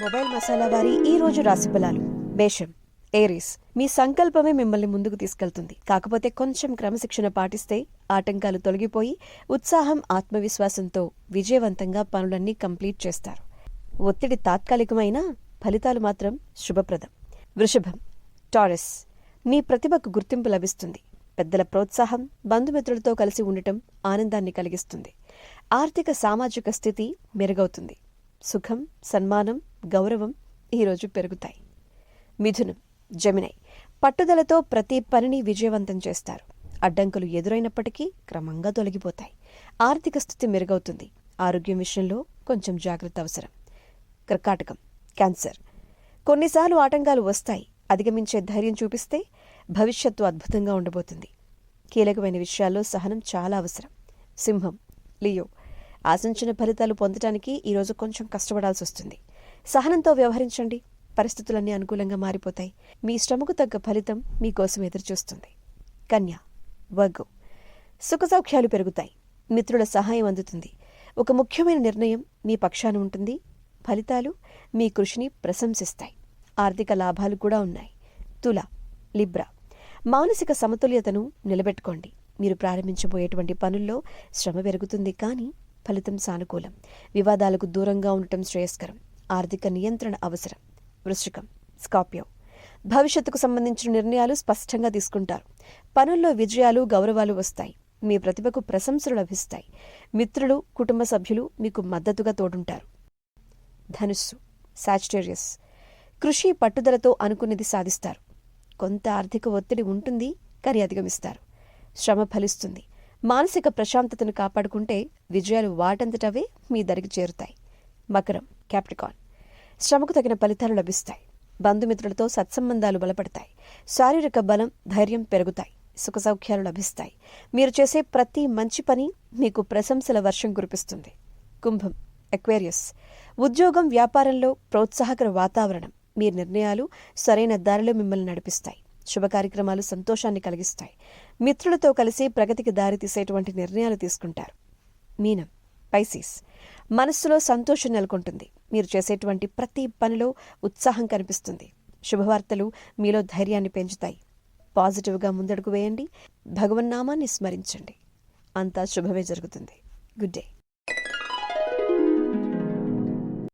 Mobile masala వారి ఈ రోజు రాశి ఫలాలు. మేషం, ఏరీస్. మీ సంకల్పమే మిమ్మల్ని ముందుకు తీసుకెళ్తుంది. కాకపోతే కొంచెం క్రమశిక్షణ పాటిస్తే ఆటంకాలు తొలగిపోయి ఉత్సాహం, ఆత్మవిశ్వాసంతో విజయవంతంగా పనులన్నీ కంప్లీట్ చేస్తారు. ఒత్తిడి తాత్కాలికమైనా ఫలితాలు మాత్రం శుభప్రదం. వృషభం, టారస్. మీ ప్రతిభకు గుర్తింపు లభిస్తుంది. పెద్దల ప్రోత్సాహం, బంధుమిత్రులతో కలిసి ఉండటం ఆనందాన్ని కలిగిస్తుంది. ఆర్థిక సామాజిక స్థితి మెరుగవుతుంది. సుఖం, సన్మానం, గౌరవం ఈరోజు పెరుగుతాయి. మిథునం, జెమినై. పట్టుదలతో ప్రతి పనిని విజయవంతం చేస్తారు. అడ్డంకులు ఎదురైనప్పటికీ క్రమంగా తొలగిపోతాయి. ఆర్థిక స్థితి మెరుగవుతుంది. ఆరోగ్యం విషయంలో కొంచెం జాగ్రత్త అవసరం. కర్కాటకం, క్యాన్సర్. కొన్నిసార్లు ఆటంకాలు వస్తాయి. అధిగమించే ధైర్యం చూపిస్తే భవిష్యత్తు అద్భుతంగా ఉండబోతుంది. కీలకమైన విషయాల్లో సహనం చాలా అవసరం. సింహం, లియో. ఆశించిన ఫలితాలు పొందటానికి ఈరోజు కొంచెం కష్టపడాల్సి వస్తుంది. సహనంతో వ్యవహరించండి. పరిస్థితులన్నీ అనుకూలంగా మారిపోతాయి. మీ శ్రమకు తగ్గ ఫలితం మీకోసం ఎదురుచూస్తుంది. కన్య, వర్గో. సుఖసౌఖ్యాలు పెరుగుతాయి. మిత్రుల సహాయం అందుతుంది. ఒక ముఖ్యమైన నిర్ణయం మీ పక్షాన ఉంటుంది. ఫలితాలు మీ కృషిని ప్రశంసిస్తాయి. ఆర్థిక లాభాలు కూడా ఉన్నాయి. తుల, లిబ్రా. మానసిక సమతుల్యతను నిలబెట్టుకోండి. మీరు ప్రారంభించబోయేటువంటి పనుల్లో శ్రమ పెరుగుతుంది, కానీ ఫలితం సానుకూలం. వివాదాలకు దూరంగా ఉండటం శ్రేయస్కరం. ఆర్థిక నియంత్రణ అవసరం. వృశ్చికం, స్కార్పియో. భవిష్యత్తుకు సంబంధించిన నిర్ణయాలు స్పష్టంగా తీసుకుంటారు. పనుల్లో విజయాలు, గౌరవాలు వస్తాయి. మీ ప్రతిభకు ప్రశంసలు లభిస్తాయి. మిత్రులు, కుటుంబ సభ్యులు మీకు మద్దతుగా తోడుంటారు. ధనుస్సు, సాజిటేరియస్. కృషి, పట్టుదలతో అనుకున్నది సాధిస్తారు. కొంత ఆర్థిక ఒత్తిడి ఉంటుంది, కానీ అధిగమిస్తారు. శ్రమ ఫలిస్తుంది. మానసిక ప్రశాంతతను కాపాడుకుంటే విజయాలు వాటంతటవే మీ దరికి చేరుతాయి. మకరం, క్యాప్రికాన్. శ్రమకు తగిన ఫలితాలు లభిస్తాయి. బంధుమిత్రులతో సత్సంబంధాలు బలపడతాయి. శారీరక బలం, ధైర్యం పెరుగుతాయి. సుఖసౌఖ్యాలు లభిస్తాయి. మీరు చేసే ప్రతి మంచి పని మీకు ప్రశంసల వర్షం కురిపిస్తుంది. కుంభం, ఎక్వేరియస్. ఉద్యోగం, వ్యాపారంలో ప్రోత్సాహకర వాతావరణం. మీ నిర్ణయాలు సరైన దారిలో మిమ్మల్ని నడిపిస్తాయి. శుభ కార్యక్రమాలు సంతోషాన్ని కలిగిస్తాయి. మిత్రులతో కలిసి ప్రగతికి దారితీసేటువంటి నిర్ణయాలు తీసుకుంటారు. మీనం, పైసీస్. మనస్సులో సంతోషం నెలకొంటుంది. మీరు చేసేటువంటి ప్రతి పనిలో ఉత్సాహం కనిపిస్తుంది. శుభవార్తలు మీలో ధైర్యాన్ని పెంచుతాయి. పాజిటివ్గా ముందడుగు వేయండి. భగవన్నామాన్ని స్మరించండి. అంతా శుభమే జరుగుతుంది. Good day.